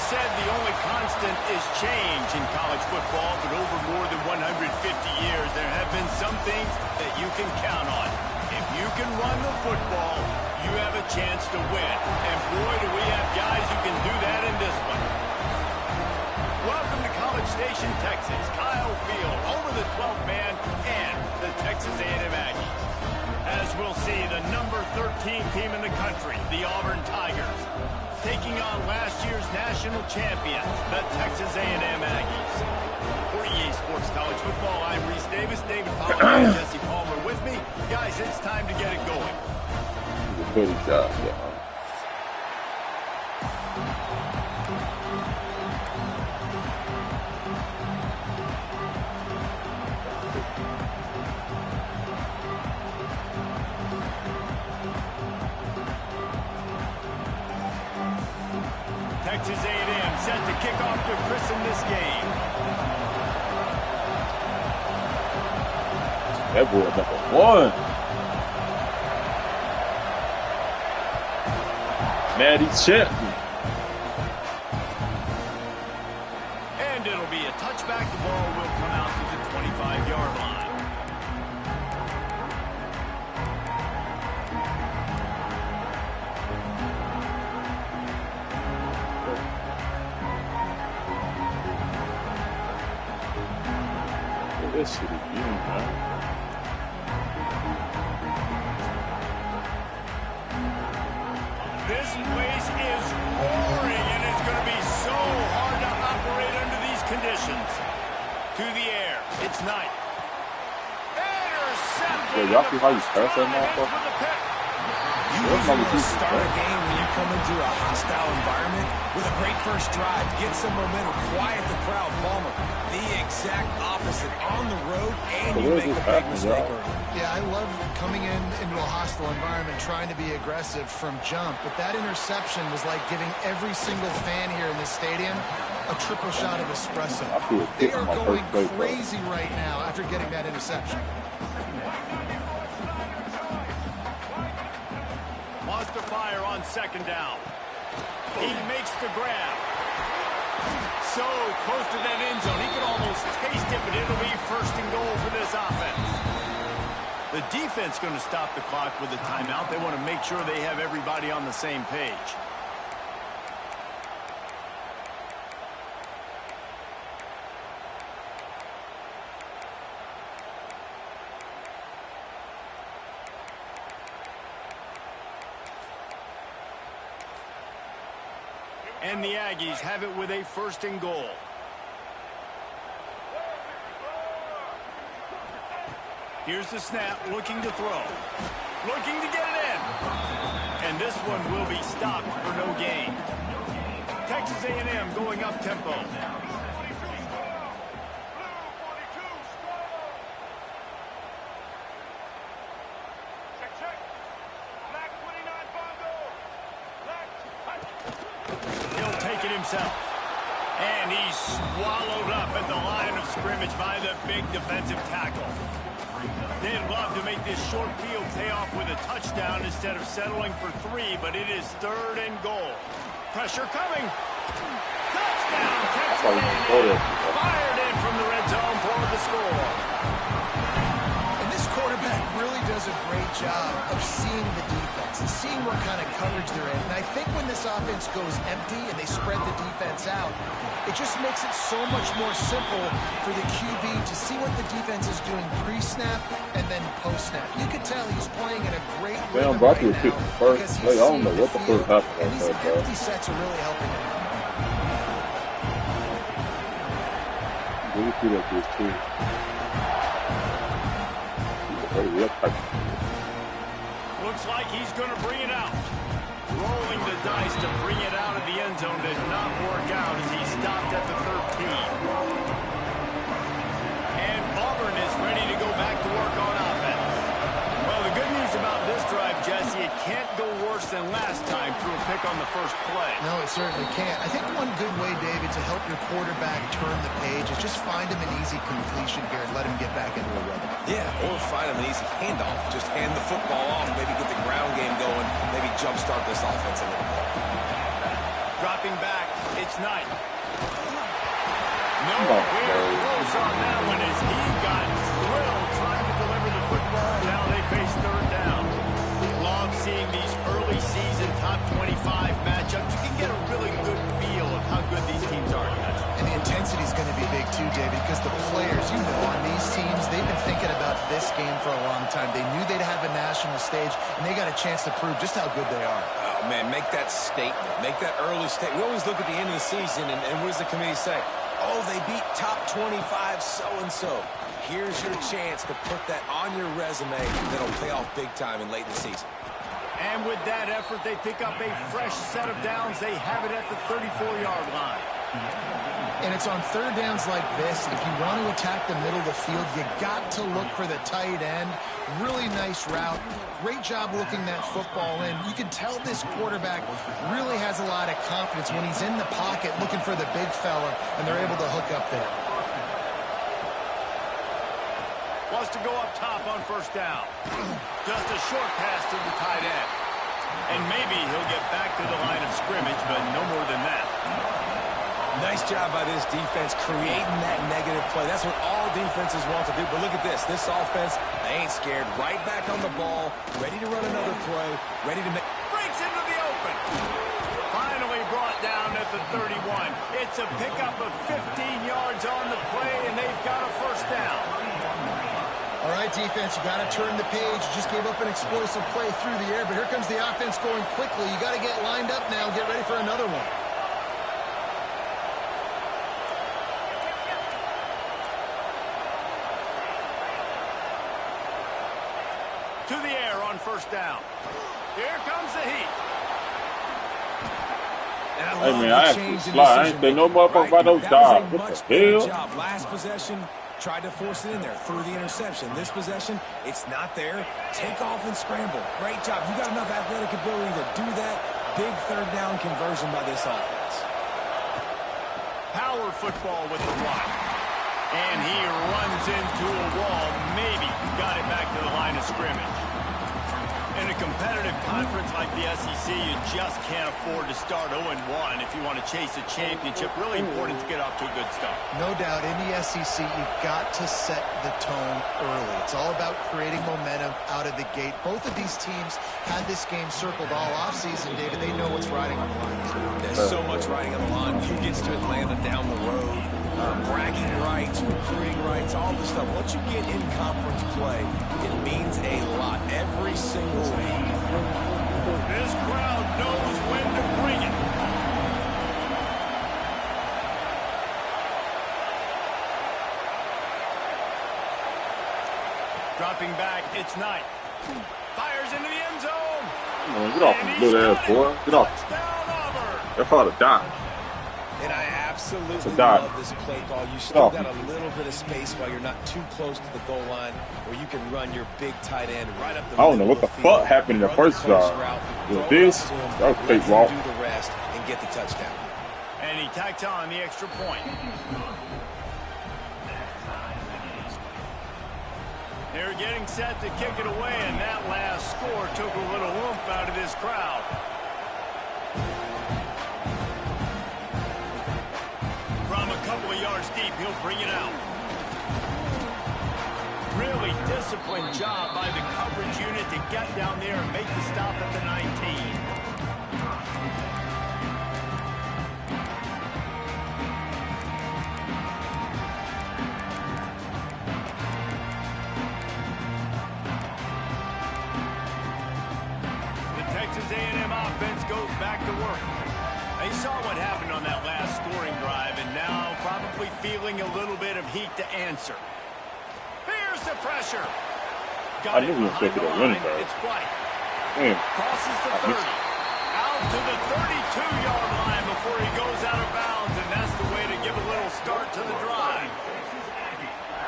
said the only constant is change in college football, but over more than 150 years, there have been some things that you can count on. If you can run the football, you have a chance to win. And boy, do we have guys who can do that in this one. Welcome to College Station, Texas. Kyle Field, over the 12th man, and the Texas A&M Aggies. As we'll see, the number 13 team in the country, the Auburn Tigers, taking on last year's national champion, the Texas A&M Aggies. For EA Sports College Football, I'm Reese Davis, David Pollack, and Jesse Palmer with me. Guys, it's time to get it going. Good job, yeah. Texas A&M set to kick off to christen this game. That boy number one. Maddie Chapman. And it'll be a touchback. The ball will come out to the 25-yard line. This should be man. This place is roaring, and it's going to be so hard to operate under these conditions. To the air, it's Knight. Intercepted. Y'all see how you start that motherfucker? You usually start a game when you come into a hostile environment with a great first drive, get some momentum, quiet the crowd. Palmer, the exact opposite on the road, and you make a big mistake. Yeah, I love coming into a hostile environment, trying to be aggressive from jump, but that interception was like giving every single fan here in this stadium a triple shot of espresso. They are going crazy right now after getting that interception. Wants to fire on second down. He makes the grab. So close to that end zone. He can almost taste it, but it'll be first and goal for this offense. The defense going to stop the clock with a timeout. They want to make sure they have everybody on the same page. And the Aggies have it with a first and goal. Here's the snap, looking to throw. Looking to get it in. And this one will be stopped for no gain. Texas A&M going up tempo. And he's swallowed up at the line of scrimmage by the big defensive tackle. They'd love to make this short field pay off with a touchdown instead of settling for 3, but it is third and goal. Pressure coming. Touchdown, Texas A&M. Fired in from the red zone for the score. And this quarterback really does a great job of seeing the defense and seeing what kind of coverage they're in. And I think when this offense goes empty and they spread the defense out, it just makes it so much more simple for the QB to see what the defense is doing pre-snap and then post-snap. You can tell he's playing in a great rhythm right now because he's seeing the field, and these empty sets are really helping him. Looks like he's going to bring it out. Rolling the dice to bring it out of the end zone did not work out as he stopped at the 13. And Auburn is ready to go back to work on offense. Well, the good news about this drive, Jesse, it can't go worse than last time through a pick on the first play. No, it certainly can't. I think one good way, David, to help your quarterback turn the page is just find him an easy completion here and let him get back into a rhythm. Yeah, or find him an easy handoff. Just hand the football off, maybe get the ground game going, maybe jumpstart this offense a little bit. Dropping back, it's It's Knight. No, we're close on that one as he got drilled trying to deliver the football. Now they face third down. Love seeing these early season top 25 matchups. You can get a really good feel of how good these teams are, guys. And the intensity is going to be big too, David, because the players, you know, on these teams, they've been thinking about this game for a long time. They knew they'd have a national stage, and they got a chance to prove just how good they are. Oh, man, make that statement. Make that early statement. We always look at the end of the season, and what does the committee say? Oh, they beat top 25 so-and-so. Here's your chance to put that on your resume that'll pay off big time in late in the season. And with that effort, they pick up a fresh set of downs. They have it at the 34-yard line. And it's on third downs like this. If you want to attack the middle of the field, you got to look for the tight end. Really nice route. Great job looking that football in. You can tell this quarterback really has a lot of confidence when he's in the pocket looking for the big fella, and they're able to hook up there. Wants to go up top on first down. Just a short pass to the tight end. And maybe he'll get back to the line of scrimmage, but no more than that. Nice job by this defense creating that negative play. That's what all defenses want to do. But look at this. This offense, they ain't scared. Right back on the ball, ready to run another play, ready to make... Breaks into the open. Finally brought down at the 31. It's a pickup of 15 yards on the play, and they've got a first down. All right, defense, you got to turn the page. You just gave up an explosive play through the air, but here comes the offense going quickly. You got to get lined up now and get ready for another one. To the air on first down. Here comes the heat. Hey, man, I actually fly. I ain't say no motherfucker about no job. What the hell? Last possession, tried to force it in there through the interception. This possession, it's not there. Take off and scramble. Great job. You got enough athletic ability to do that. Big third down conversion by this offense. Power football with the block. And he runs into a wall. Maybe got it back to the line of scrimmage. In a competitive conference like the SEC, you just can't afford to start 0-1 if you want to chase a championship. Really important to get off to a good start. No doubt, in the SEC, you've got to set the tone early. It's all about creating momentum out of the gate. Both of these teams had this game circled all offseason, David. They know what's riding on the line. There's so much riding on the line. Who gets to Atlanta down the road? Bragging rights, recruiting rights, all this stuff. Once you get in conference play, it means a lot every single week. This crowd knows when to bring it. Dropping back, it's Knight. Fires into the end zone. Man, get off the little ass boy. Get off. That's all the dot. And I absolutely love this play call. You still got a little bit of space while you're not too close to the goal line where you can run your big tight end right up the middle. I don't know what the fuck happened in the first drive. Was this? That was fake ball. Do the rest and get the touchdown. And he tacked on the extra point. They're getting set to kick it away, and that last score took a little oomph out of this crowd. Couple of yards deep, he'll bring it out. Really disciplined job by the coverage unit to get down there and make the stop at the 19. The Texas A&M offense goes back to work. They saw what happened on that last scoring drive, and now probably feeling a little bit of heat to answer. Here's the pressure. Got it behind the line. It's White. Crosses the 30. Out to the 32-yard line before he goes out of bounds, and that's the way to give a little start to the drive.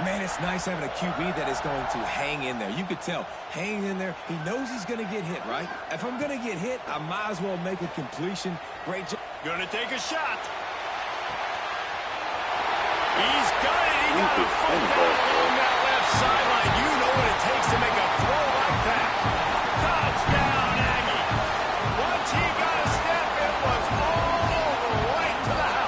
Man, it's nice having a QB that is going to hang in there. You could tell, hang in there. He knows he's going to get hit, right? If I'm going to get hit, I might as well make a completion. Great job. Going to take a shot. He's got it. He got a foot down along that left sideline. You know what it takes to make a throw like that. Touchdown, Aggie. Once he got a step, it was all over right to the house.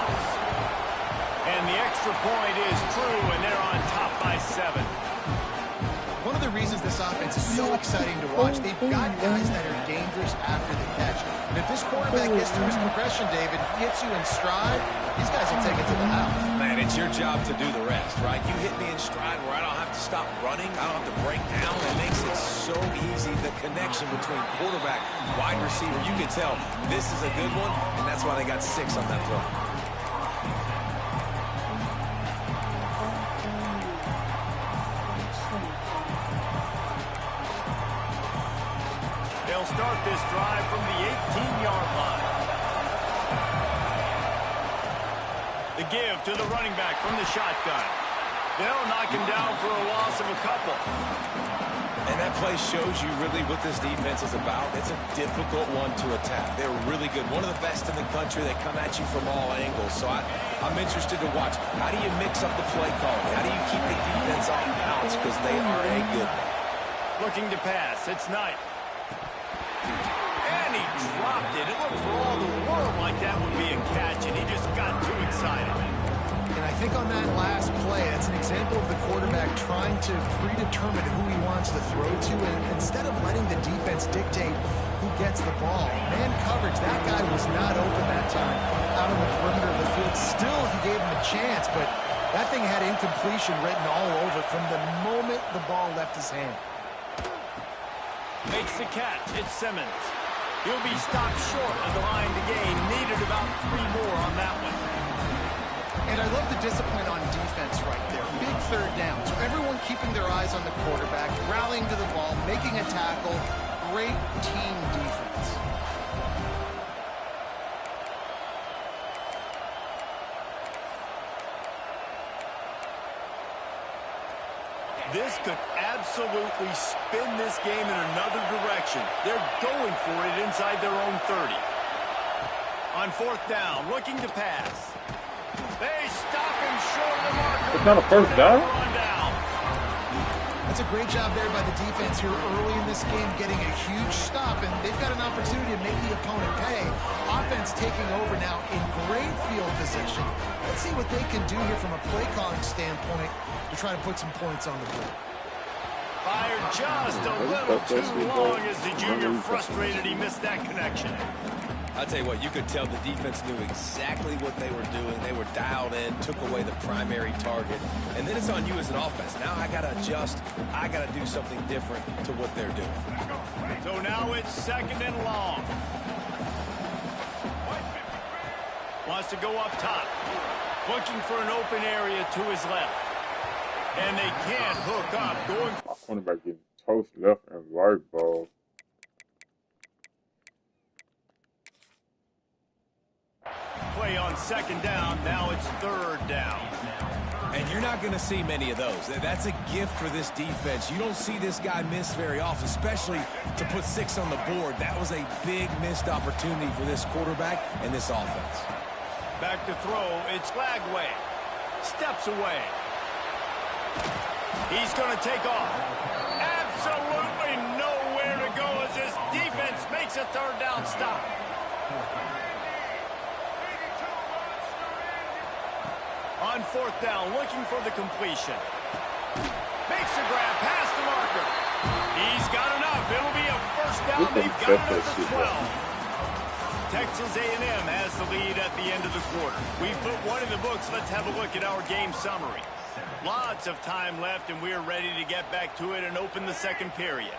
reasons this offense is so exciting to watch. They've got guys that are dangerous after the catch. And if this quarterback gets through his progression, David, gets you in stride, these guys will take it to the house. Man, it's your job to do the rest, right? You hit me in stride where I don't have to stop running. I don't have to break down. It makes it so easy. The connection between quarterback, wide receiver, you can tell this is a good one, and that's why they got 6 on that throw. They'll start this drive from the 18-yard line. The give to the running back from the shotgun. They'll knock him down for a loss of a couple. And that play shows you really what this defense is about. It's a difficult one to attack. They're really good. One of the best in the country. They come at you from all angles. So I'm interested to watch. How do you mix up the play calling? How do you keep the defense off balance? Because they are a good one. Looking to pass. It's Knight. And he dropped it. It looked for all the world like that would be a catch, and he just got too excited. And I think on that last play, that's an example of the quarterback trying to predetermine who he wants to throw to, and instead of letting the defense dictate who gets the ball. Man coverage, that guy was not open that time out on the perimeter of the field. Still, he gave him a chance, but that thing had incompletion written all over it from the moment the ball left his hand. Makes the catch. It's Simmons. He'll be stopped short of the line to gain. Needed about 3 more on that one. And I love the discipline on defense right there. Big third down. So everyone keeping their eyes on the quarterback, rallying to the ball, making a tackle. Great team defense. This could absolutely spin this game in another direction. They're going for it inside their own 30. On 4th down, looking to pass. They stop him short of the marker. It's not a first down? That's a great job there by the defense here early in this game, getting a huge stop, and they've got an opportunity to make the opponent pay. Offense taking over now in great field position. Let's see what they can do here from a play calling standpoint to try to put some points on the board. Fired just a little too long as the junior frustrated he missed that connection. I'll tell you what, you could tell the defense knew exactly what they were doing. They were dialed in, took away the primary target. And then it's on you as an offense. Now I got to adjust. I got to do something different to what they're doing. So now it's 2nd and long. Wants to go up top. Looking for an open area to his left. And they can't hook up. Going. My cornerback getting toast left and right, ball. Play on 2nd down. Now it's 3rd down. And you're not going to see many of those. That's a gift for this defense. You don't see this guy miss very often, especially to put 6 on the board. That was a big missed opportunity for this quarterback and this offense. Back to throw. It's Lagway. Steps away. He's going to take off. Absolutely nowhere to go as this defense makes a 3rd down stop. On 4th down, looking for the completion. Makes a grab past the marker. He's got enough. It'll be a 1st down. They've got it at the 12. Texas A&M has the lead at the end of the quarter. We've put one in the books. Let's have a look at our game summary. Lots of time left, and we're ready to get back to it and open the 2nd period.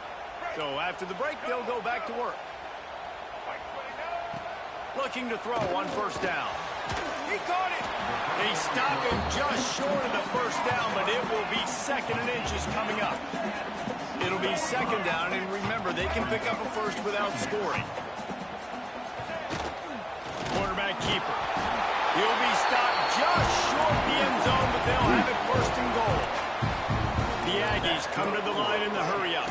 So after the break, they'll go back to work. Looking to throw on 1st down. He caught it. They stop him just short of the 1st down, but it will be 2nd and inches coming up. It'll be 2nd down, and remember, they can pick up a 1st without scoring. Quarterback keeper. He'll be stopped just short the end zone, but they'll have it 1st and goal. The Aggies come to the line in the hurry up.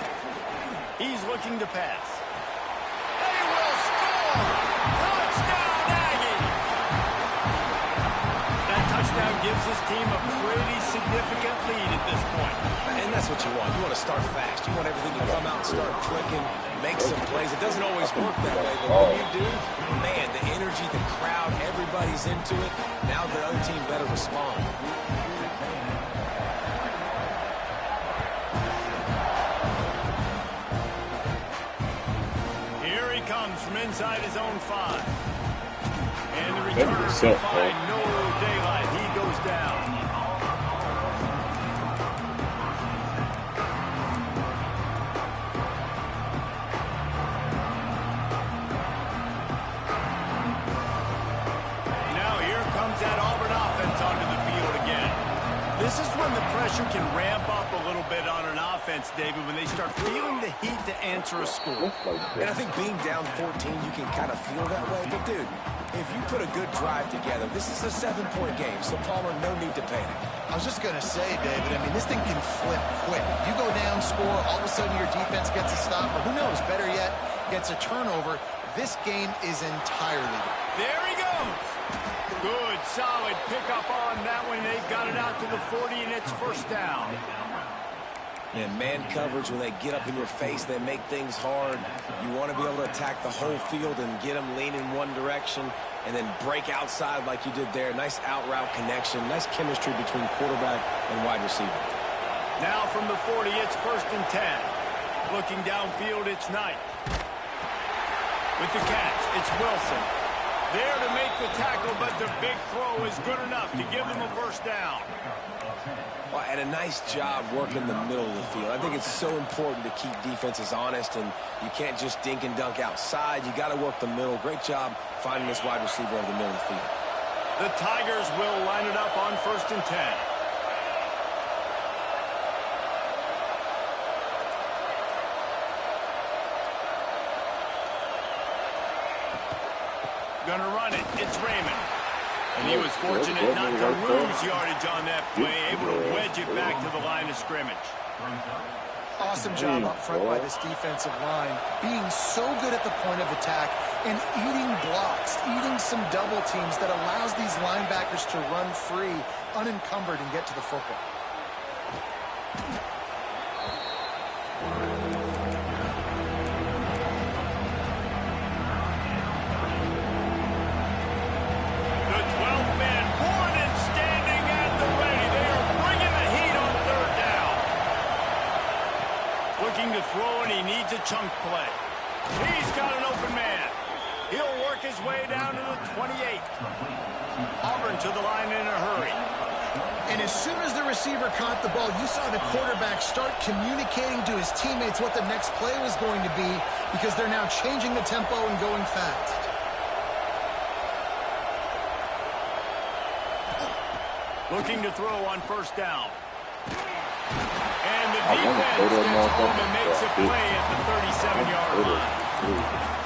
He's looking to pass. They will score! Touchdown, Aggies! That touchdown gives his team a pretty significant lead at this point. And that's what you want. You want to start fast. You want everything to come out and start clicking, make some plays. It doesn't always work that way, but when you do, man, the energy, the crowd, everybody's into it. Now the other team better respond. inside his own 5. And the returner can find no daylight. He goes down. Now here comes that Auburn offense onto the field again. This is when the pressure can ramp up a little bit on an offense, David, when they start feeling the heat to answer a score. And I think being down 14, you can kind of feel that way. But, dude, if you put a good drive together, this is a 7-point game, so Palmer, no need to panic. I was just going to say, David, I mean, this thing can flip quick. You go down, score, all of a sudden your defense gets a stop, or who knows, better yet, gets a turnover. This game is entirely. There he goes. Good, solid pickup on that one. They've got it out to the 40, and it's first down. And man coverage, when they get up in your face, they make things hard. You want to be able to attack the whole field and get them leaning one direction and then break outside like you did there. Nice out route connection. Nice chemistry between quarterback and wide receiver. Now from the 40, it's first and 10. Looking downfield, it's Knight. With the catch, it's Wilson. There to make the tackle, but the big throw is good enough to give them a first down. Well, and a nice job working the middle of the field. I think it's so important to keep defenses honest, and you can't just dink and dunk outside. You got to work the middle. Great job finding this wide receiver over the middle of the field. The Tigers will line it up on first and 10. Gonna run it. It's Raymond. And he was fortunate not to lose yardage on that play, able to wedge it back to the line of scrimmage. Awesome job up front by this defensive line, being so good at the point of attack and eating blocks, eating some double teams that allows these linebackers to run free, unencumbered, and get to the football. To throw, and he needs a chunk play. He's got an open man. He'll work his way down to the 28. Auburn to the line in a hurry. And as soon as the receiver caught the ball, you saw the quarterback start communicating to his teammates what the next play was going to be, because they're now changing the tempo and going fast. Looking to throw on first down. And the defense gets home and makes a play at the 37-yard line.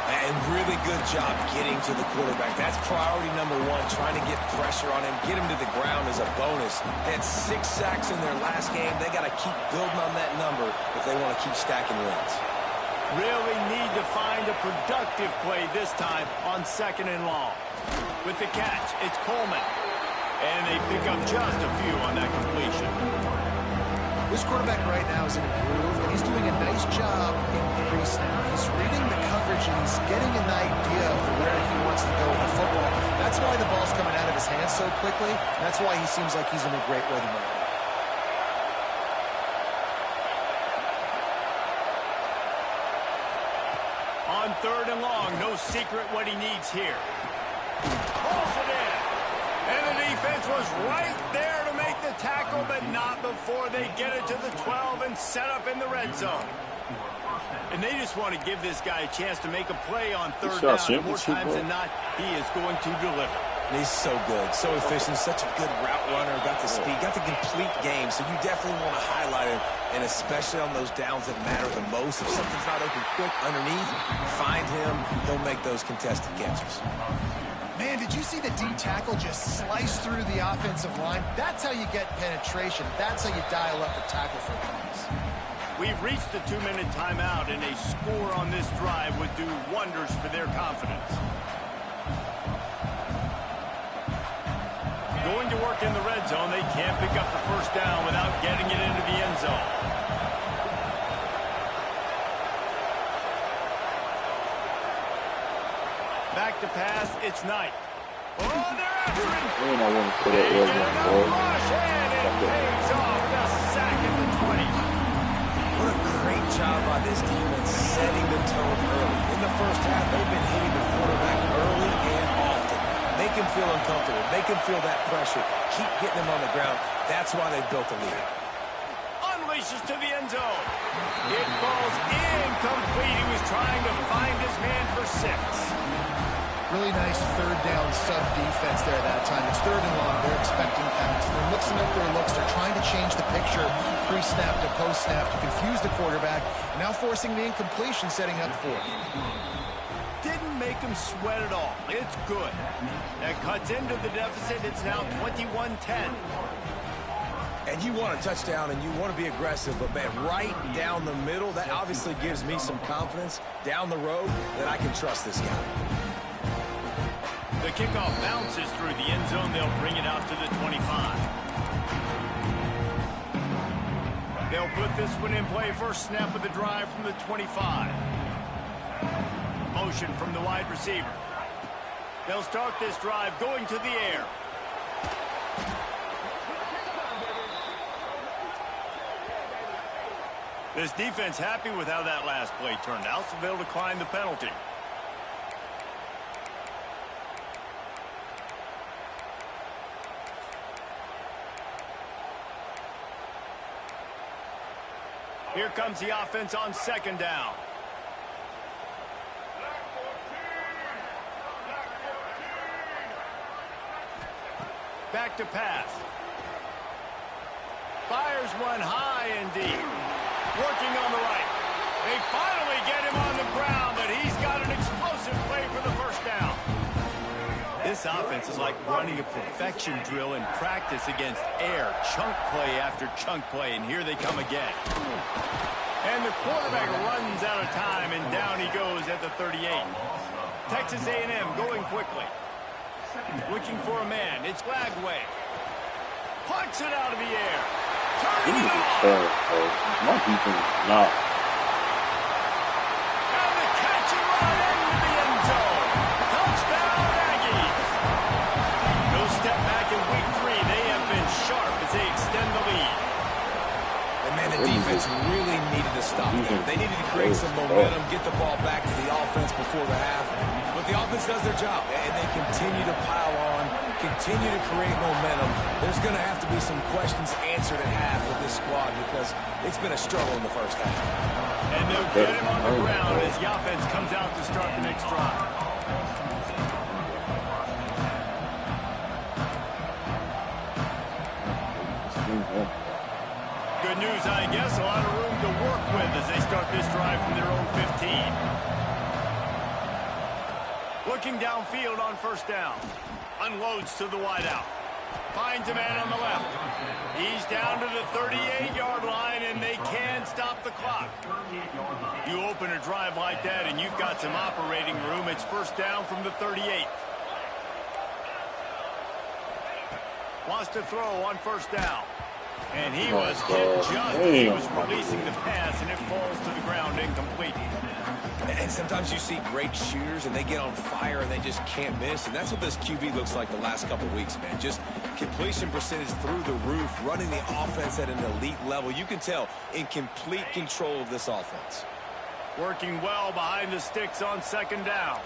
And really good job getting to the quarterback. That's priority number one, trying to get pressure on him, get him to the ground as a bonus. They had 6 sacks in their last game. They got to keep building on that number if they want to keep stacking wins. Really need to find a productive play this time on second and long. With the catch, it's Coleman. And they pick up just a few on that completion. This quarterback right now is in a groove, and he's doing a nice job in crease now. He's reading the coverage, and he's getting an idea of where he wants to go with the football. That's why the ball's coming out of his hands so quickly. And that's why he seems like he's in a great rhythm right now. On third and long, no secret what he needs here. Pulls it in. And the defense was right there to make the tackle, but not before they get it to the 12 and set up in the red zone. And they just want to give this guy a chance to make a play on third down. More times than not, he is going to deliver. He's so good, so efficient, such a good route runner, got the speed, got the complete game, so you definitely want to highlight him, and especially on those downs that matter the most. If something's not open quick underneath, find him, he'll make those contested catches. Man, did you see the D tackle just slice through the offensive line? That's how you get penetration. That's how you dial up the tackle for guys. We've reached the 2-minute timeout, and a score on this drive would do wonders for their confidence. Going to work in the red zone, they can't pick up the first down without getting it into the end zone. Back to pass, it's Knight. Oh, they're after him. They get enough rush, and it pays off. The sack at the 20. What a great job by this defense setting the tone early. in the first half, they've been hitting the quarterback early and often. Make him feel uncomfortable. Make him feel that pressure. Keep getting him on the ground. That's why they built the lead. Unleashes to the end zone. It falls incomplete. He was trying to find his man for 6. Really nice third down sub defense there that time. It's 3rd and long. They're expecting pass. They're mixing up their looks. They're trying to change the picture pre-snap to post-snap to confuse the quarterback. Now forcing the incompletion, setting up 4th. Didn't make him sweat at all. It's good. That cuts into the deficit. It's now 21-10. And you want a touchdown and you want to be aggressive, but man, right down the middle, that obviously gives me some confidence down the road that I can trust this guy. The kickoff bounces through the end zone. They'll bring it out to the 25. They'll put this one in play. First snap of the drive from the 25. Motion from the wide receiver. They'll start this drive going to the air. This defense happy with how that last play turned out, so they'll decline the penalty. Here comes the offense on 2nd down. Back to pass. Fires one high and deep. Working on the right. They finally get him on the ground, but he's got an explosive play for the first down. This offense is like running a perfection drill in practice against air. Chunk play after chunk play, and here they come again. And the quarterback runs out of time, and down he goes at the 38. Texas A&M going quickly. Looking for a man. It's Lagway. Punts it out of the air. Turning it off. My defense is not. And the catch and run into the end zone. Touchdown, Aggies. No step back in week 3. They have been sharp as they extend the lead. And man, the defense really needed to stop there. They needed to create some momentum, get the ball back to the offense before the half. But the offense does their job, and they continue to pile on, continue to create momentum. There's going to have to be some questions answered at half with this squad because it's been a struggle in the first half. And they'll get him on the ground as the offense comes out to start the next drive. Good news, I guess. A lot of room to work with as they start this drive from their own 15. Looking downfield on first down. Unloads to the wideout. Finds a man on the left. He's down to the 38-yard line, and they can't stop the clock. You open a drive like that, and you've got some operating room. It's first down from the 38. Wants to throw on first down. And he was hit just as he was releasing the pass, and it falls to the ground incomplete. And sometimes you see great shooters, and they get on fire, and they just can't miss. And that's what this QB looks like the last couple weeks, man. Just completion percentage through the roof, running the offense at an elite level. You can tell in complete control of this offense. Working well behind the sticks on second down.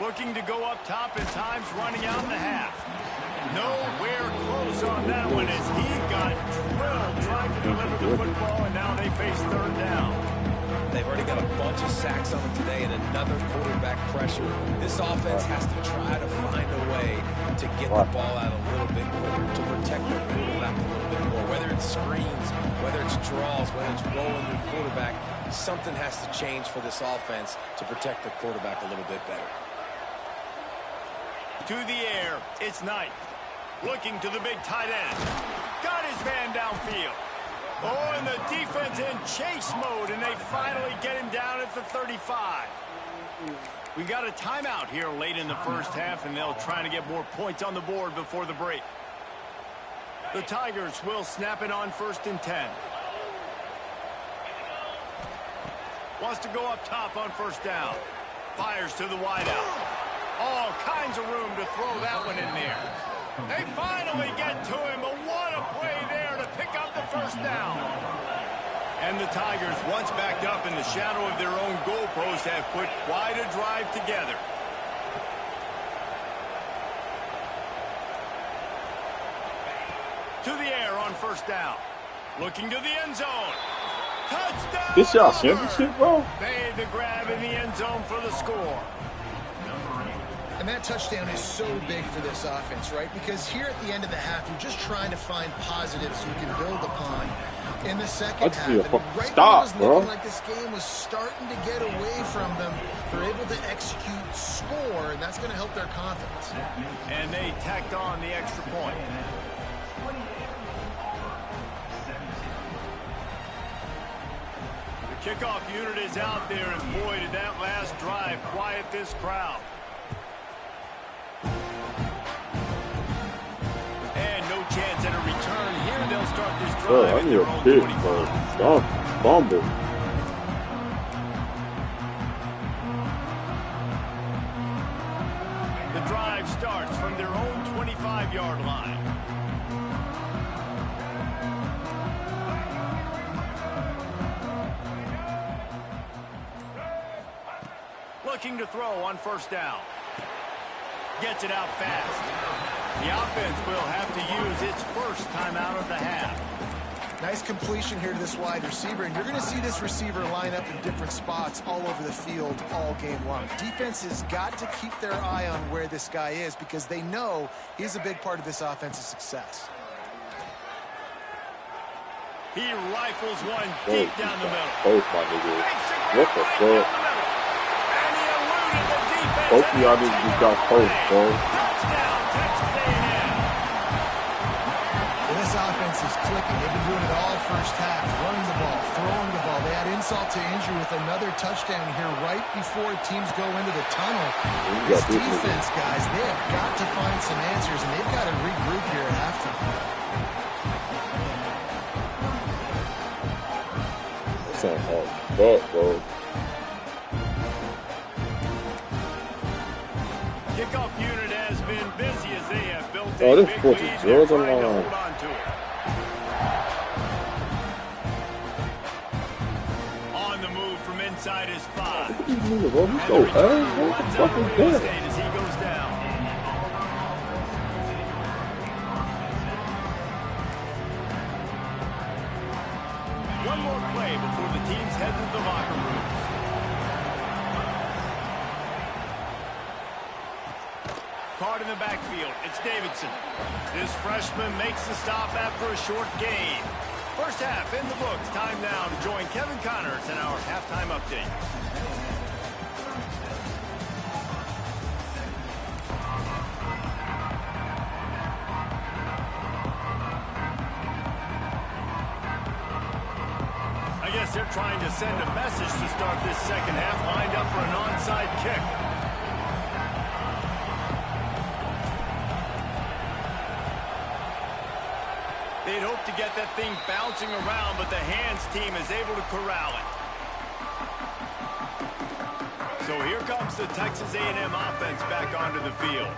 Looking to go up top at times, running out in the half. Nowhere close on that one as he got drilled trying to deliver the football, and now they face third down. They've already got a bunch of sacks on them today and another quarterback pressure. This offense has to try to find a way to get the ball out a little bit quicker, to protect their quarterback a little bit more. Whether it's screens, whether it's draws, whether it's rolling your quarterback, something has to change for this offense to protect the quarterback a little bit better. To the air, it's Knight. Looking to the big tight end. Got his man downfield. Oh, and the defense in chase mode, and they finally get him down at the 35. We got a timeout here late in the first half, and they'll try to get more points on the board before the break. The Tigers will snap it on 1st and 10. Wants to go up top on first down. Fires to the wideout. All kinds of room to throw that one in there. They finally get to him, but what a play there to pick up the first down. And the Tigers, once backed up in the shadow of their own goalpost, have put quite a drive together. To the air on first down. Looking to the end zone. Touchdown! This y'all championship, bro? Made the grab in the end zone for the score. And that touchdown is so big for this offense, right? Because here at the end of the half, you're just trying to find positives you can build upon in the second half. And right stop, when it was bro. looking like this game was starting to get away from them, they're able to execute, score, and that's going to help their confidence. And they tacked on the extra point. The kickoff unit is out there, and boy, did that last drive quiet this crowd. And no chance at a return here. They'll start this drive. Bro, I need a pick, bro. Stop, fumble. The drive starts from their own 25-yard line. Looking to throw on first down. Gets it out fast. The offense will have to use its first timeout of the half. Nice completion here to this wide receiver, and you're going to see this receiver line up in different spots all over the field all game long. Defense has got to keep their eye on where this guy is because they know he's a big part of this offense's success. He rifles one deep down the middle. Both my niggas. What the fuck? And he eluded the defense. Both of y'all niggas just got post, bro. Touchdown, Texas A&M. Well, this offense is clicking. They've been doing it all first half, running the ball, throwing the ball. They had insult to injury with another touchdown here right before teams go into the tunnel. This defense, guys, they have got to find some answers, and they've got to regroup here at halftime. That's hard. Fuck, bro. Kickoff unit has been busy as they have built Oh, a this big fourth lead. is They're yours trying to alone. hold on to it. On the move from inside his 5. These niggas, bro. He's so ass. What the fuck is that? As he goes down. One more play before the teams head to the locker rooms. Caught in the backfield. It's Davidson. This freshman makes the stop after a short gain. First half in the books. Time now to join Kevin Connors in our halftime update. I guess they're trying to send a message to start this second half. Lined up for an onside kick. They'd hope to get that thing bouncing around, but the hands team is able to corral it. So here comes the Texas A&M offense back onto the field.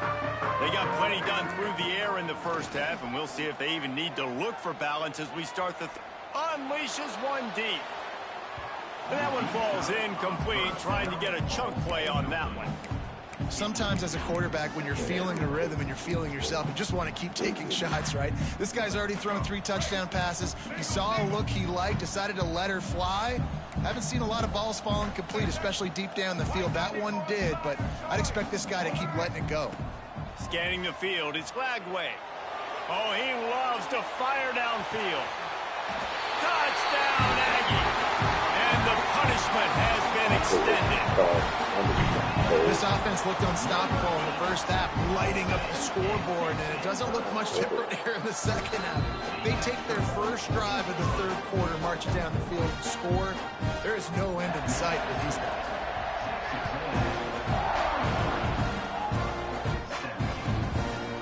They got plenty done through the air in the first half, and we'll see if they even need to look for balance as we start the unleashes one deep. And that one falls incomplete, trying to get a chunk play on that one. Sometimes as a quarterback, when you're feeling the rhythm and you're feeling yourself, you just want to keep taking shots, right? This guy's already thrown 3 touchdown passes. He saw a look he liked, decided to let her fly. Haven't seen a lot of balls falling complete, especially deep down the field. That one did, but I'd expect this guy to keep letting it go. Scanning the field, it's Glagway. Oh, he loves to fire downfield. Touchdown, Aggie. And the punishment has been extended. This offense looked unstoppable in the first half, lighting up the scoreboard, and it doesn't look much different here in the second half. They take their first drive of the third quarter, march down the field, and score. There is no end in sight for these guys.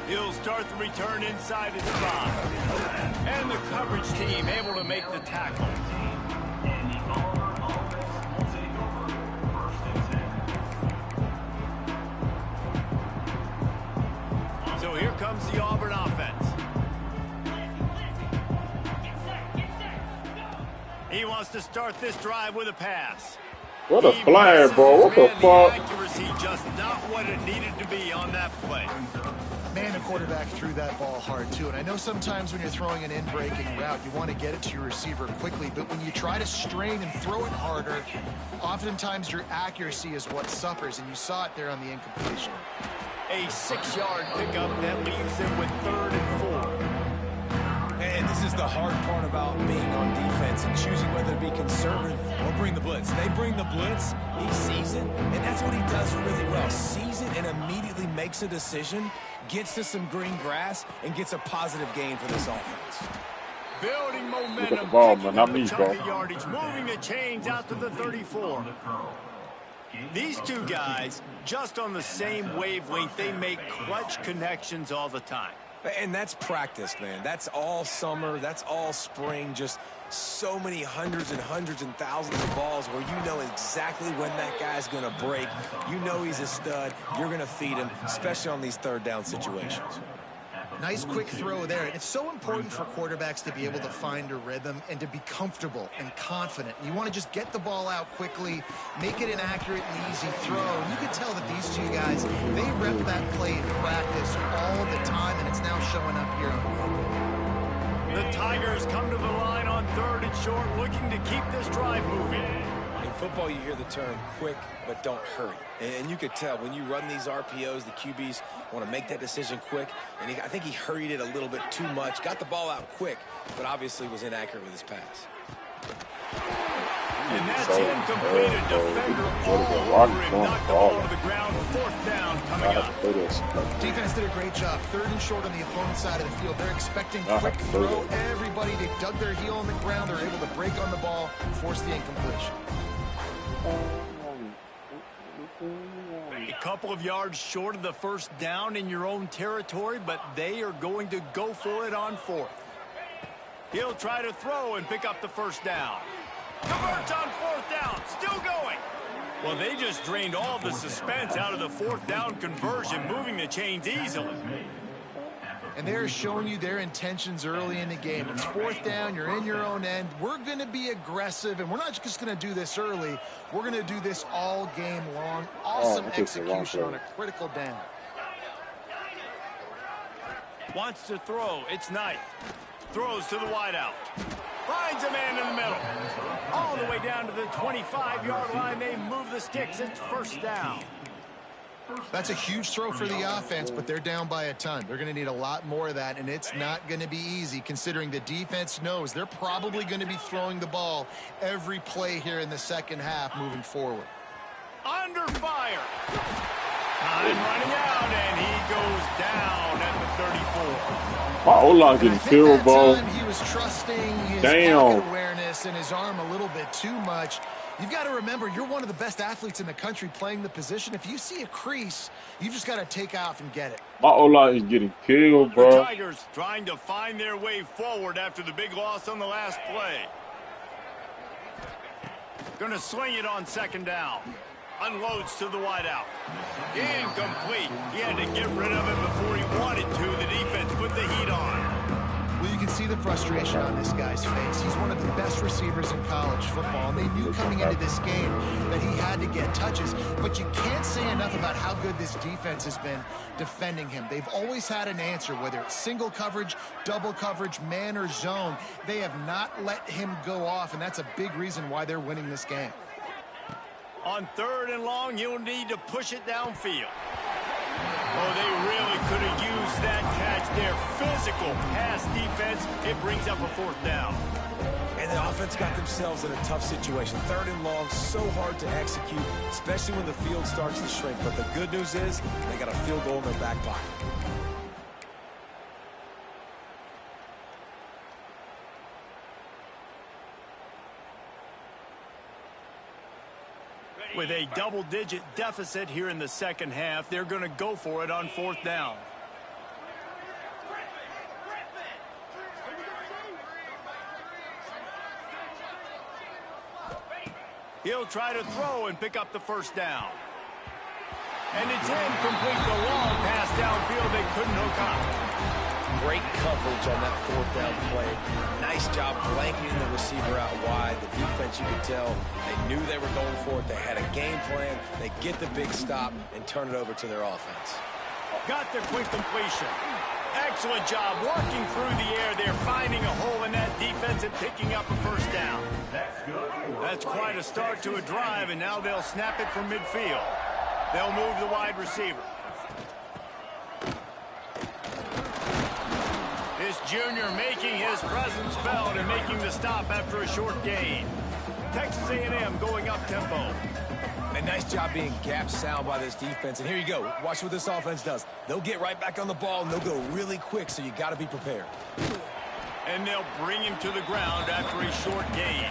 He'll start the return inside his 5. And the coverage team able to make the tackle. So here comes the Auburn offense. He wants to start this drive with a pass. What a flag, bro. What the fuck? Accuracy just not what it needed to be on that play. Man, the quarterback threw that ball hard, too. And I know sometimes when you're throwing an in-breaking route, you want to get it to your receiver quickly. But when you try to strain and throw it harder, oftentimes your accuracy is what suffers. And you saw it there on the incompletion. A 6-yard pickup that leaves him with 3rd and 4. And this is the hard part about being on defense and choosing whether to be conservative or bring the blitz. They bring the blitz, he sees it, and that's what he does really well. Sees it and immediately makes a decision, gets to some green grass, and gets a positive gain for this offense. Building momentum, ball, man. Not me, bro. yardage, moving the chains out to the 34. These two guys, just on the same wavelength, they make clutch connections all the time. And that's practice, man. That's all summer. That's all spring. Just so many hundreds and thousands of balls where you know exactly when that guy's going to break. You know he's a stud. You're going to feed him, especially on these third down situations. Nice quick throw there. It's so important for quarterbacks to be able to find a rhythm and to be comfortable and confident. You want to just get the ball out quickly, make it an accurate and easy throw. And you can tell that these two guys, they rep that play in practice all the time, and it's now showing up here on the field. The Tigers come to the line on 3rd and short, looking to keep this drive moving. In football, you hear the term quick, but don't hurry. And you could tell when you run these RPOs, the QBs want to make that decision quick. And I think he hurried it a little bit too much. Got the ball out quick, but obviously was inaccurate with his pass. And that's incomplete. A defender all over him. Knocked the ball to the ground. 4th down coming up. Defense did a great job. 3rd and short on the opponent's side of the field. They're expecting quick throw. Everybody, they dug their heel on the ground. They're able to break on the ball, force the incompletion. A couple of yards short of the 1st down in your own territory, but they are going to go for it on 4th. He'll try to throw and pick up the 1st down. Converts on 4th down, still going. Well, they just drained all the suspense out of the 4th down conversion, moving the chains easily. And they're showing you their intentions early in the game. It's 4th down, you're in your own end. We're going to be aggressive, and we're not just going to do this early. We're going to do this all game long. Awesome execution on a critical down. Wants to throw. It's Knight. Throws to the wideout. Finds a man in the middle. All the way down to the 25-yard line. They move the sticks. It's 1st down. That's a huge throw for the offense, but they're down by a ton. They're going to need a lot more of that, and it's not going to be easy considering the defense knows they're probably going to be throwing the ball every play here in the 2nd half moving forward. Under fire. Time running out, and he goes down at the 34. My O-line getting killed, bro. He was trusting his pocket awareness and his arm a little bit too much. You've got to remember, you're one of the best athletes in the country playing the position. If you see a crease, you just got to take off and get it. My O-line is getting killed, bro. The Tigers trying to find their way forward after the big loss on the last play. Going to sling it on 2nd down. Unloads to the wideout. Incomplete. He had to get rid of it before he wanted to. The defense put the heat on. Well, you can see the frustration on this guy's face. He's one of the best receivers in college football, and they knew coming into this game that he had to get touches. But you can't say enough about how good this defense has been defending him. They've always had an answer, whether it's single coverage, double coverage, man or zone. They have not let him go off, and that's a big reason why they're winning this game. On 3rd and long, you'll need to push it downfield. Oh, they really could have used that catch there. Physical pass defense. It brings up a 4th down. And the offense got themselves in a tough situation. 3rd and long, so hard to execute, especially when the field starts to shrink. But the good news is they got a field goal in their back pocket. With a double-digit deficit here in the 2nd half, they're going to go for it on 4th down. He'll try to throw and pick up the 1st down. And it's incomplete. The long pass downfield they couldn't hook up. Great coverage on that fourth down play. Nice job blanketing the receiver out wide. The defense, you could tell, they knew they were going for it. They had a game plan. They get the big stop and turn it over to their offense. Got the quick completion. Excellent job working through the air there, finding a hole in that defense and picking up a first down. That's quite a start to a drive, and now they'll snap it from midfield. They'll move the wide receiver. This junior making his presence felt and making the stop after a short gain. Texas A&M going up tempo. A nice job being gap sound by this defense. And here you go. Watch what this offense does. They'll get right back on the ball, and they'll go really quick, so you got to be prepared. And they'll bring him to the ground after a short gain.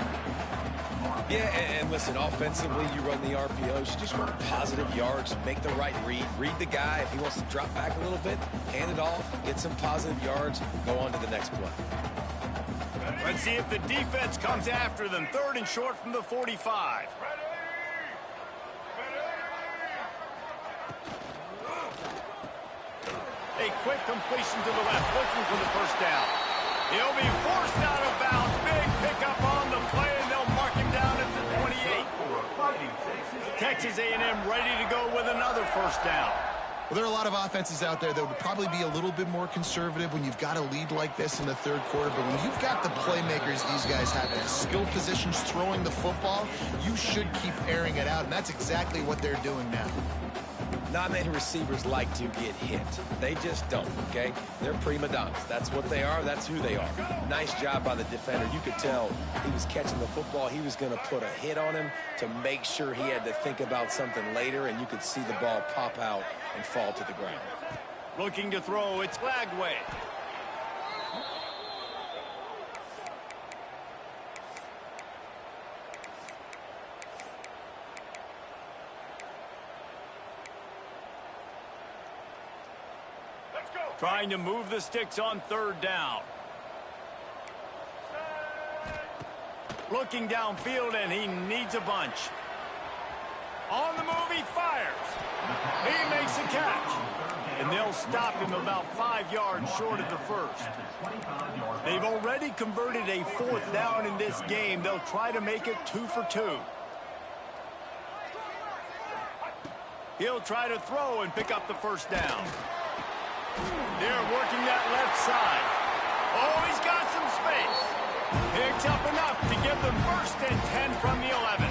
Yeah, and listen, offensively, you run the RPOs. You just want positive yards, make the right read. Read the guy. If he wants to drop back a little bit, hand it off, get some positive yards, go on to the next play. Let's see if the defense comes after them. 3rd and short from the 45. A quick completion to the left, looking for the first down. He'll be forced out of bounds. Big pickup on the play, and they'll mark him down at the 28. Texas A&M ready to go with another first down. Well, there are a lot of offenses out there that would probably be a little bit more conservative when you've got a lead like this in the 3rd quarter. But when you've got the playmakers these guys have in skill positions throwing the football, you should keep airing it out. And that's exactly what they're doing now. Not many receivers like to get hit. They just don't, okay? They're prima donnas. That's what they are. That's who they are. Nice job by the defender. You could tell he was catching the football. He was going to put a hit on him to make sure he had to think about something later, and you could see the ball pop out and fall to the ground. Looking to throw. It's Lagway. Trying to move the sticks on 3rd down. Looking downfield, and he needs a bunch. On the move, he fires. He makes a catch. And they'll stop him about 5 yards short of the 1st. They've already converted a 4th down in this game. They'll try to make it 2 for 2. He'll try to throw and pick up the first down. They're working that left side. Oh, he's got some space. Picks up enough to give them 1st and 10 from the 11.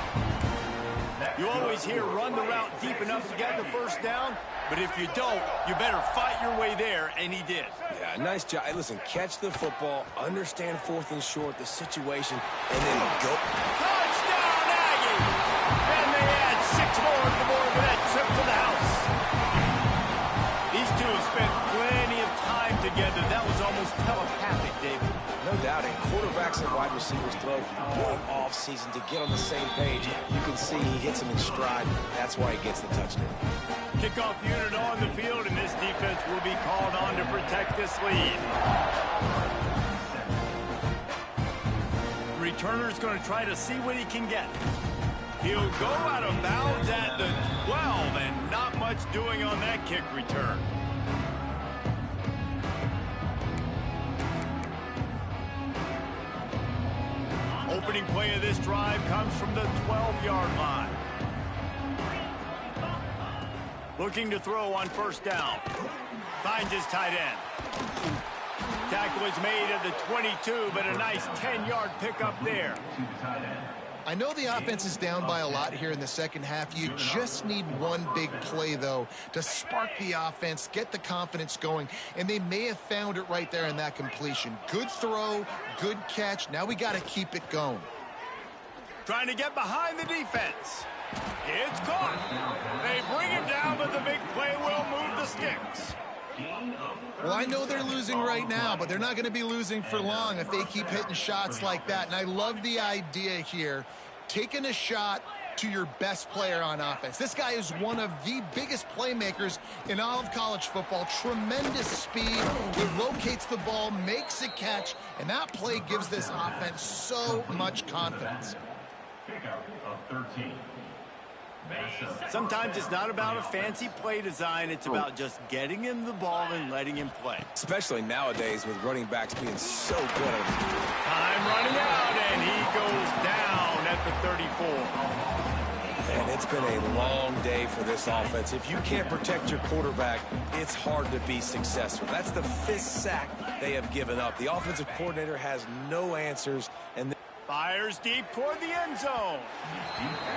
You always hear run the route deep enough to get the first down, but if you don't, you better fight your way there, and he did. Yeah, nice job. Hey, listen, catch the football, understand 4th and short, the situation, and then go. Touchdown, Aggie! And they add 6 more to the board for that trip to the house. These two have spent plenty of time together. That was almost telepathic, David. No doubt, and quarterbacks and wide receivers throw all off-season to get on the same page. You can see he hits them in stride. That's why he gets the touchdown. Kickoff unit on the field, and this defense will be called on to protect this lead. Returner's going to try to see what he can get. He'll go out of bounds at the 12, and not much doing on that kick return. Opening play of this drive comes from the 12-yard line. Looking to throw on 1st down. Finds his tight end. Tackle was made at the 22, but a nice 10-yard pickup there. I know the offense is down by a lot here in the 2nd half. You just need one big play, though, to spark the offense, get the confidence going, and they may have found it right there in that completion. Good throw, good catch. Now we got to keep it going. Trying to get behind the defense. It's caught. They bring him down, but the big play will move the sticks. Well, I know they're losing right now, but they're not going to be losing for long if they keep hitting shots like that. And I love the idea here, taking a shot to your best player on offense. This guy is one of the biggest playmakers in all of college football. Tremendous speed. He locates the ball, makes a catch, and that play gives this offense so much confidence. Sometimes it's not about a fancy play design. It's about just getting him the ball and letting him play. Especially nowadays with running backs being so good. Time running out, and he goes down at the 34. And it's been a long day for this offense. If you can't protect your quarterback, it's hard to be successful. That's the 5th sack they have given up. The offensive coordinator has no answers. And fires deep toward the end zone.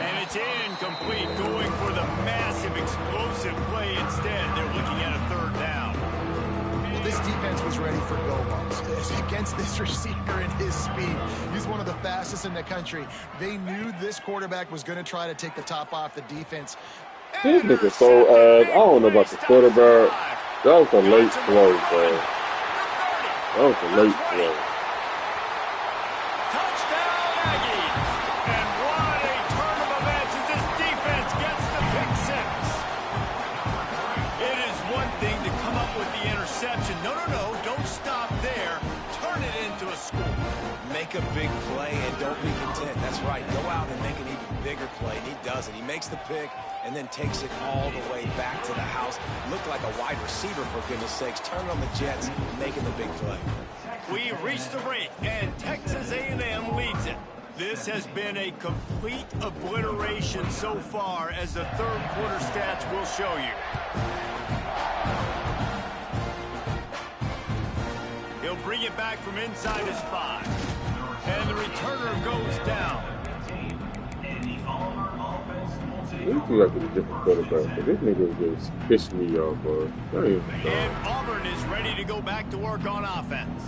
And it's incomplete, going for the massive explosive play instead. They're looking at a 3rd down. Well, this defense was ready for go-balls. Against this receiver and his speed, he's one of the fastest in the country. They knew this quarterback was going to try to take the top off the defense. These niggas so I don't know about the quarterback. That was a late play, bro. That was a late play. Make a big play and don't be content. That's right. Go out and make an even bigger play. And he does it. He makes the pick and then takes it all the way back to the house. Looked like a wide receiver, for goodness sakes. Turn on the Jets, making the big play. We reached the break, and Texas A&M leads it. This has been a complete obliteration so far, as the 3rd quarter stats will show you. He'll bring it back from inside his 5. And the returner goes down. This is like a different quarterback, but this nigga just pissed me off, bro. And Auburn is ready to go back to work on offense.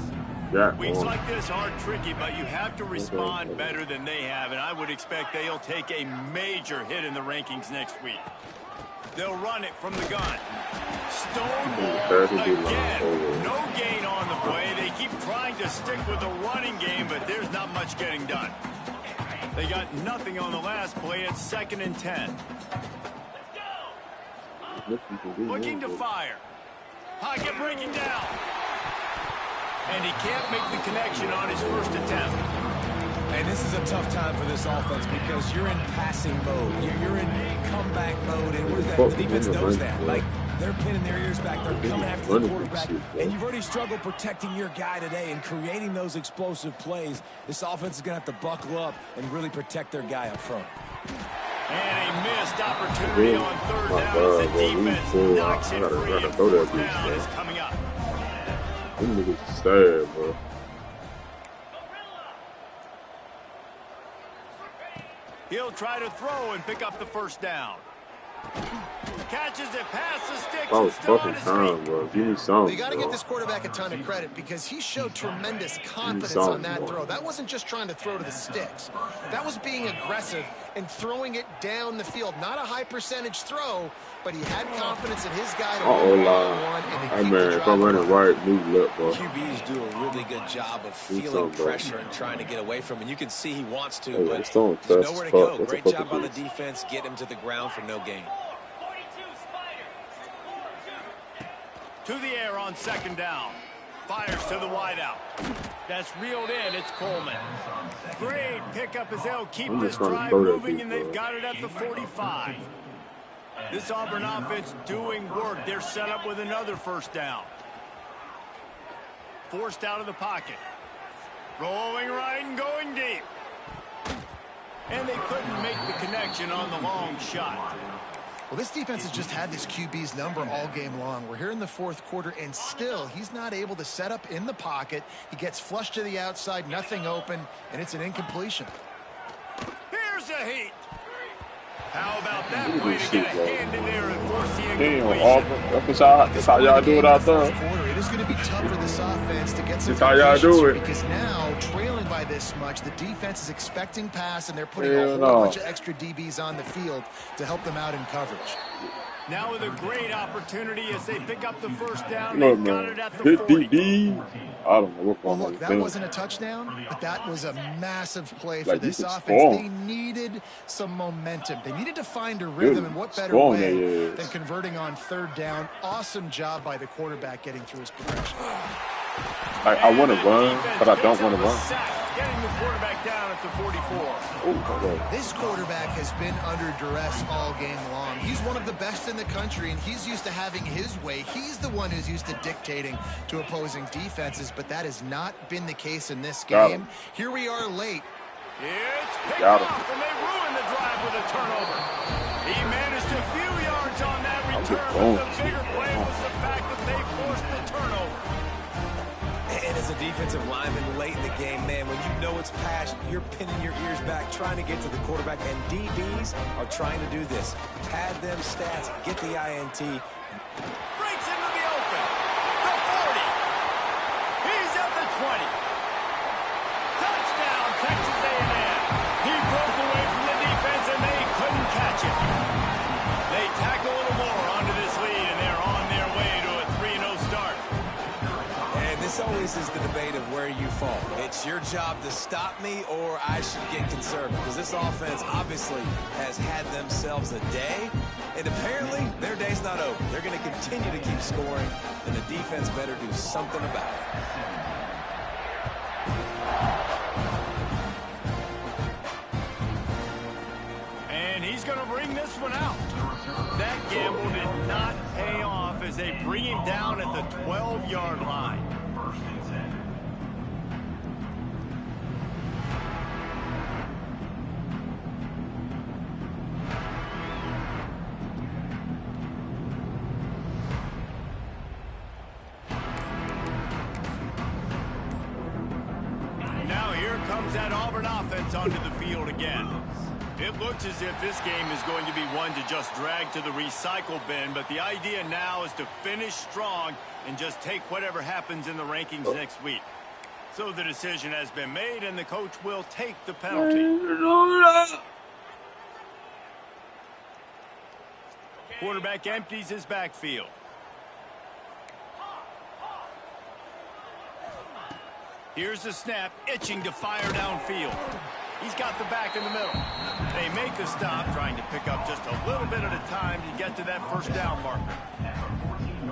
Weeks like this are tricky, but you have to respond better than they have, and I would expect they'll take a major hit in the rankings next week. They'll run it from the gun. Stonewall again. No gain on the play. They keep trying to stick with the running game, but there's not much getting done. They got nothing on the last play. It's 2nd and 10. Looking to fire. Pocket breaking down. And he can't make the connection on his first attempt. And this is a tough time for this offense because you're in passing mode. You're in comeback mode. And what is that? The defense knows that. Like, they're pinning their ears back. They're coming after the quarterback. And you've already struggled protecting your guy today and creating those explosive plays. This offense is going to have to buckle up and really protect their guy up front. And a missed opportunity on 3rd down as the defense knocks it free. 4th down is coming up. Them niggas sad, bro. He'll try to throw and pick up the 1st down. Catches it past the sticks. That was fucking time, bro. Give me something. You got to give this quarterback a ton of credit because he showed tremendous confidence on that throw. That wasn't just trying to throw to the sticks. That was being aggressive and throwing it down the field. Not a high percentage throw, but he had confidence in his guy to win one. Hey, man, if I'm running right, move left, bro. QBs do a really good job of feeling pressure and trying to get away from him. And you can see he wants to, but there's nowhere to go. Great job on the defense. Get him to the ground for no gain. To the air on 2nd down. Fires to the wideout. That's reeled in. It's Coleman. Great pickup as they'll keep this drive moving, and they've got it at the 45. This Auburn offense doing work. They're set up with another 1st down. Forced out of the pocket. Rolling right and going deep. And they couldn't make the connection on the long shot. Well, this defense has just had this QB's number all game long. We're here in the 4th quarter, and still he's not able to set up in the pocket. He gets flushed to the outside, nothing open, and it's an incompletion. Here's a heat. How about that play to get a hand in there and force the incompletion? That's how y'all do it out there. It is going to be tough for this offense to get some That's how y'all do it. Because now, trailing by this much, the defense is expecting pass, and they're putting a whole bunch of extra DBs on the field to help them out in coverage. Now with a great opportunity as they pick up the 1st down. They've got it at the 40. I don't know what. Well, look, that wasn't a touchdown, but that was a massive play for this offense. They needed some momentum. They needed to find a rhythm, and what better way than converting on 3rd down. Awesome job by the quarterback getting through his progression. I want to run, but I don't want to run. Getting the quarterback down at the 44. This quarterback has been under duress all game long. He's one of the best in the country, and he's used to having his way. He's the one who's used to dictating to opposing defenses, but that has not been the case in this game. Here we are late. It's picked off, and they ruin the drive with a turnover. He managed a few yards on that return, but the bigger play was the fact that they forced the turnover. And as a defensive lineman late in the game, man, when you know it's past, you're pinning your ears back, trying to get to the quarterback, and DBs are trying to do this. Pad them stats, get the INT. Breaks into the open. The 40. He's at the 20. Touchdown, Texas A&M. He broke away from the defense, and they couldn't catch him. They tack a little more onto this lead, and they're on their way to a 3-0 start. This always is the debate of where you fall. It's your job to stop me, or I should get conservative, because this offense obviously has had themselves a day, and apparently their day's not over. They're going to continue to keep scoring, and the defense better do something about it. And he's going to bring this one out. That gamble did not pay off as they bring him down at the 12-yard line. Now here comes that Auburn offense onto the field again. It looks as if this game is going to be one to just drag to the recycle bin, but the idea now is to finish strong and just take whatever happens in the rankings next week. So the decision has been made, and the coach will take the penalty. Quarterback empties his backfield. Here's the snap, itching to fire downfield. He's got the back in the middle. They make the stop, trying to pick up just a little bit at a time to get to that first down marker.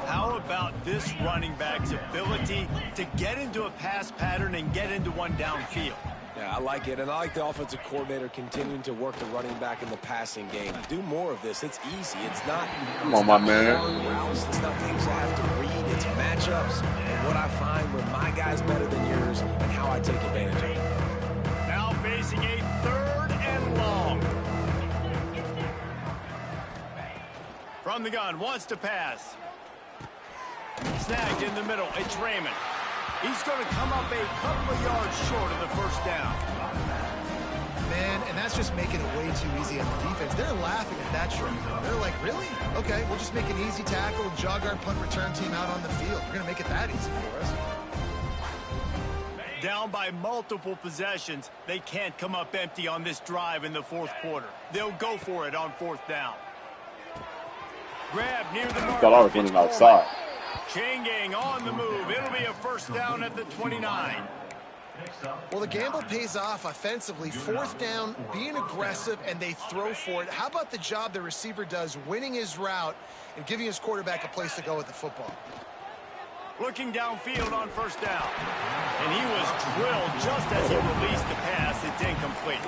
How about this running back's ability to get into a pass pattern and get into one downfield? Yeah, I like it, and I like the offensive coordinator continuing to work the running back in the passing game. Do more of this. It's easy. It's not. Come on, my man. Routes. It's not things I have to read. It's matchups and what I find where my guy's better than yours and how I take advantage of it. Now facing a 3rd and long. From the gun, wants to pass. Snagged in the middle. It's Raymond. He's going to come up a couple of yards short of the first down. Man, and that's just making it way too easy on the defense. They're laughing at that short. They're like, really? Okay, we'll just make an easy tackle and jog our punt return team out on the field. We're going to make it that easy for us. Down by multiple possessions, they can't come up empty on this drive in the 4th quarter. They'll go for it on 4th down. Grab near the mark. Thought I was running outside. Chain gang on the move. It'll be a first down at the 29. Well, the gamble pays off offensively. 4th down, being aggressive, and they throw for it. How about the job the receiver does, winning his route and giving his quarterback a place to go with the football? Looking downfield on first down. And he was drilled just as he released the pass. It's incomplete.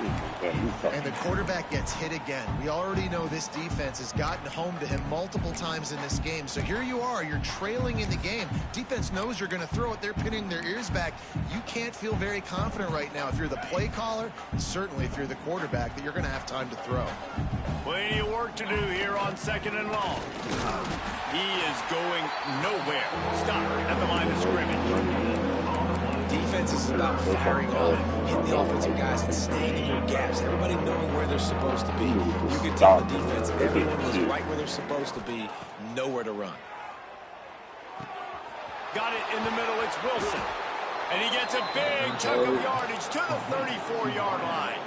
And the quarterback gets hit again. We already know this defense has gotten home to him multiple times in this game. So here you are. You're trailing in the game. Defense knows you're going to throw it. They're pinning their ears back. You can't feel very confident right now if you're the play caller, and certainly if you're the quarterback, that you're going to have time to throw. Plenty of work to do here on 2nd and long. He is going nowhere. Stop at the line of scrimmage. Defense is about firing off, hitting the offensive guys and staying in your gaps. Everybody knowing where they're supposed to be. You can tell the defense, everyone was right where they're supposed to be, nowhere to run. Got it in the middle. It's Wilson. And he gets a big chunk of yardage to the 34-yard line.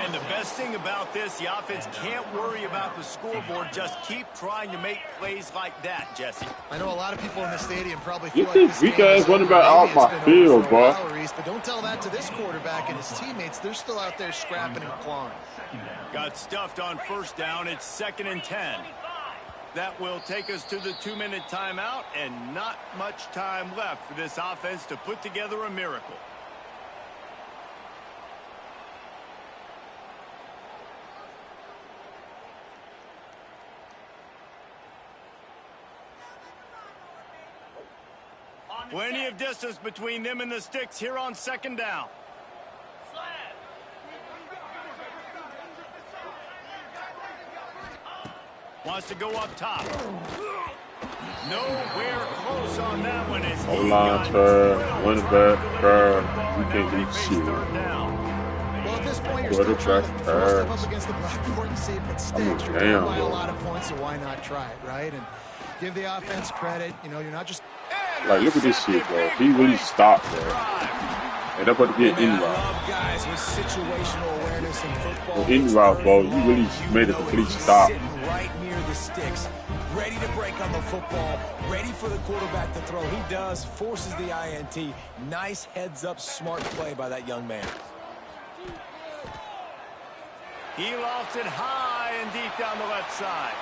And the best thing about this, the offense can't worry about the scoreboard. Just keep trying to make plays like that, Jesse. I know a lot of people in the stadium probably feel like this weak ass running back out my field, bro. But don't tell that to this quarterback and his teammates. They're still out there scrapping and clawing. Got stuffed on first down. It's 2nd and 10. That will take us to the 2-minute timeout, and not much time left for this offense to put together a miracle. Plenty of distance between them and the sticks here on second down. Wants to go up top. Nowhere close on that one. O-line turn, running back turn. You can't do shit. Well, at this point, you're still trying to throw stuff up against the blackboard and see if it sticks. You're down by a lot of points, so why not try it, right? And give the offense credit. You know, you're not just... Like, look at this shit, bro. He really stopped, bro. And they're about to get in route. Guys with situational awareness in football. In route, bro. You really made a complete stop. Right near the sticks, ready to break on the football, ready for the quarterback to throw. He does, forces the INT. Nice heads-up, smart play by that young man. He lofts it high and deep down the left side.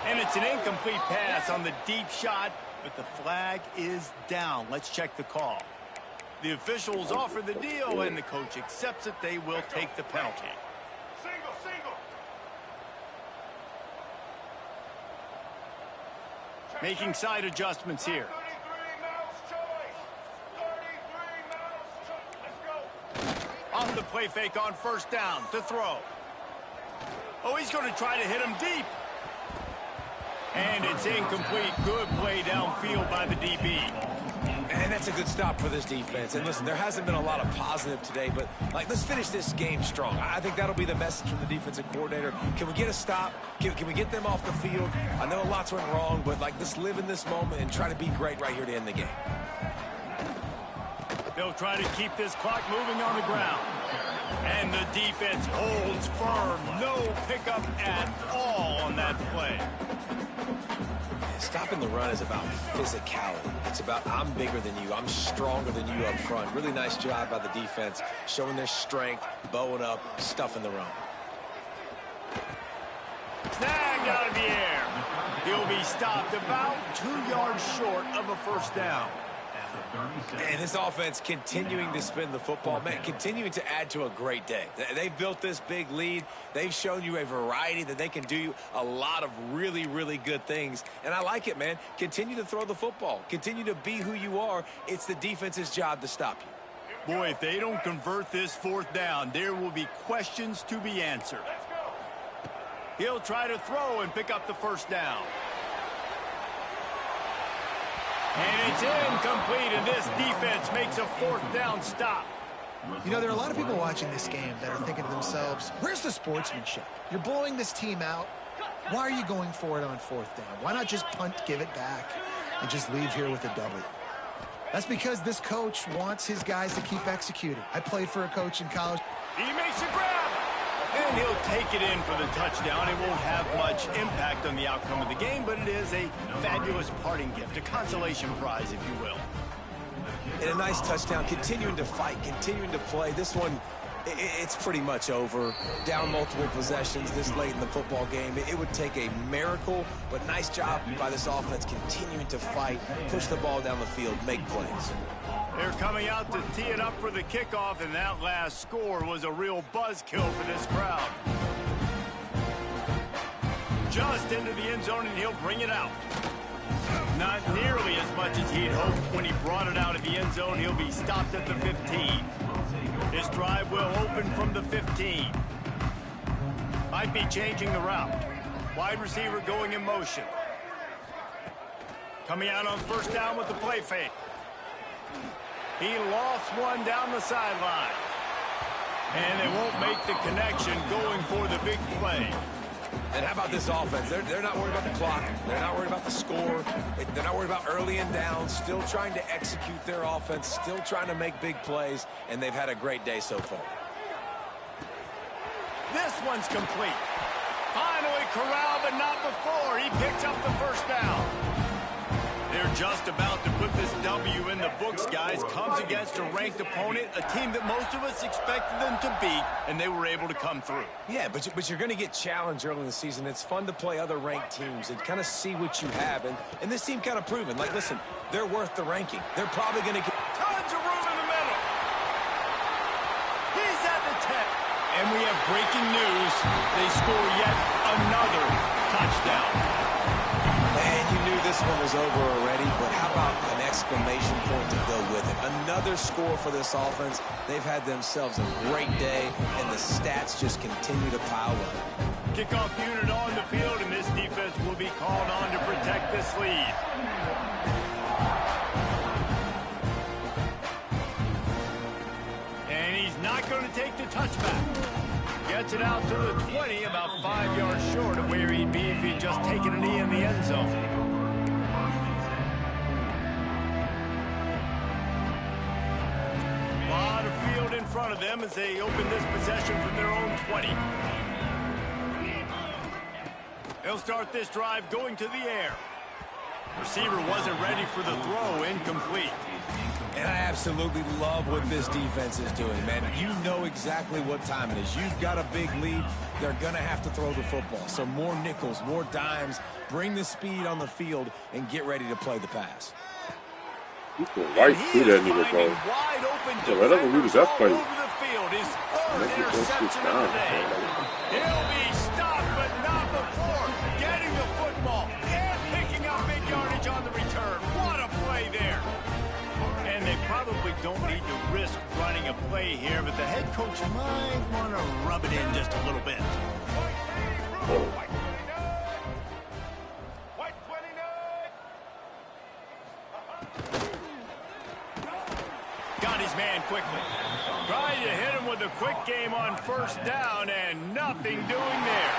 And it's an incomplete pass on the deep shot, but the flag is down. Let's check the call. The officials offer the deal, and the coach accepts it. They will take the penalty. Making side adjustments here. Off the play fake on first down to throw. Oh, he's going to try to hit him deep. And it's incomplete. Good play downfield by the DB. And that's a good stop for this defense. And listen, there hasn't been a lot of positive today, but like, let's finish this game strong. I think that'll be the message from the defensive coordinator. Can we get a stop? Can we get them off the field? I know lots went wrong, but like, let's live in this moment and try to be great right here to end the game. They'll try to keep this clock moving on the ground. And the defense holds firm. No pickup at all on that play. Stopping the run is about physicality. It's about I'm bigger than you. I'm stronger than you up front. Really nice job by the defense, showing their strength, bowing up, stuffing the run. Snagged out of the air. He'll be stopped about 2 yards short of a first down. And this offense continuing to spin the football, man, continuing to add to a great day. They've built this big lead. They've shown you a variety that they can do a lot of really, really good things. And I like it, man. Continue to throw the football. Continue to be who you are. It's the defense's job to stop you. Boy, if they don't convert this fourth down, there will be questions to be answered. He'll try to throw and pick up the first down. And it's incomplete, and this defense makes a fourth down stop. You know, there are a lot of people watching this game that are thinking to themselves, where's the sportsmanship? You're blowing this team out. Why are you going for it on fourth down? Why not just punt, give it back, and just leave here with a W? That's because this coach wants his guys to keep executing. I played for a coach in college. He makes a grab. And he'll take it in for the touchdown. It won't have much impact on the outcome of the game, but it is a fabulous parting gift, a consolation prize, if you will. And a nice touchdown, continuing to fight, continuing to play. This one, it's pretty much over. Down multiple possessions this late in the football game. It would take a miracle, but nice job by this offense continuing to fight, push the ball down the field, make plays. They're coming out to tee it up for the kickoff, and that last score was a real buzzkill for this crowd. Just into the end zone, and he'll bring it out. Not nearly as much as he'd hoped when he brought it out of the end zone. He'll be stopped at the 15. His drive will open from the 15. Might be changing the route. Wide receiver going in motion. Coming out on first down with the play fake. He lofts one down the sideline. And they won't make the connection going for the big play. And how about this offense? They're not worried about the clock. They're not worried about the score. They're not worried about early and down. Still trying to execute their offense. Still trying to make big plays. And they've had a great day so far. This one's complete. Finally corralled, but not before. He picks up the first down. They're just about to put this W in the books, guys. Comes against a ranked opponent, a team that most of us expected them to beat, and they were able to come through. Yeah, but you're going to get challenged early in the season. It's fun to play other ranked teams and kind of see what you have. And this team kind of proven, like, listen, they're worth the ranking. They're probably going to get tons of room in the middle. He's at the 10. And we have breaking news. They score yet another touchdown. And you knew this one was over already, but how about an exclamation point to go with it? Another score for this offense. They've had themselves a great day, and the stats just continue to pile up. Kickoff unit on the field, and this defense will be called on to protect this lead. And he's not going to take the touchback. Gets it out to the 20, about 5 yards short of where he'd be if he'd just taken a knee in the end zone. A lot of field in front of them as they open this possession from their own 20. They'll start this drive going to the air. Receiver wasn't ready for the throw, incomplete. And I absolutely love what this defense is doing, man. You know exactly what time it is. You've got a big lead. They're going to have to throw the football. So more nickels, more dimes. Bring the speed on the field and get ready to play the pass. You can right through that nigga, bro. Yeah, right up and leave that play. Interception of the day. He'll be stopped, but not before getting the football and picking up big yardage on the return. What a play there. And they probably don't need to risk running a play here, but the head coach might want to rub it in just a little bit. Got his man quickly. Trying to hit him with a quick game on first down, and nothing doing there.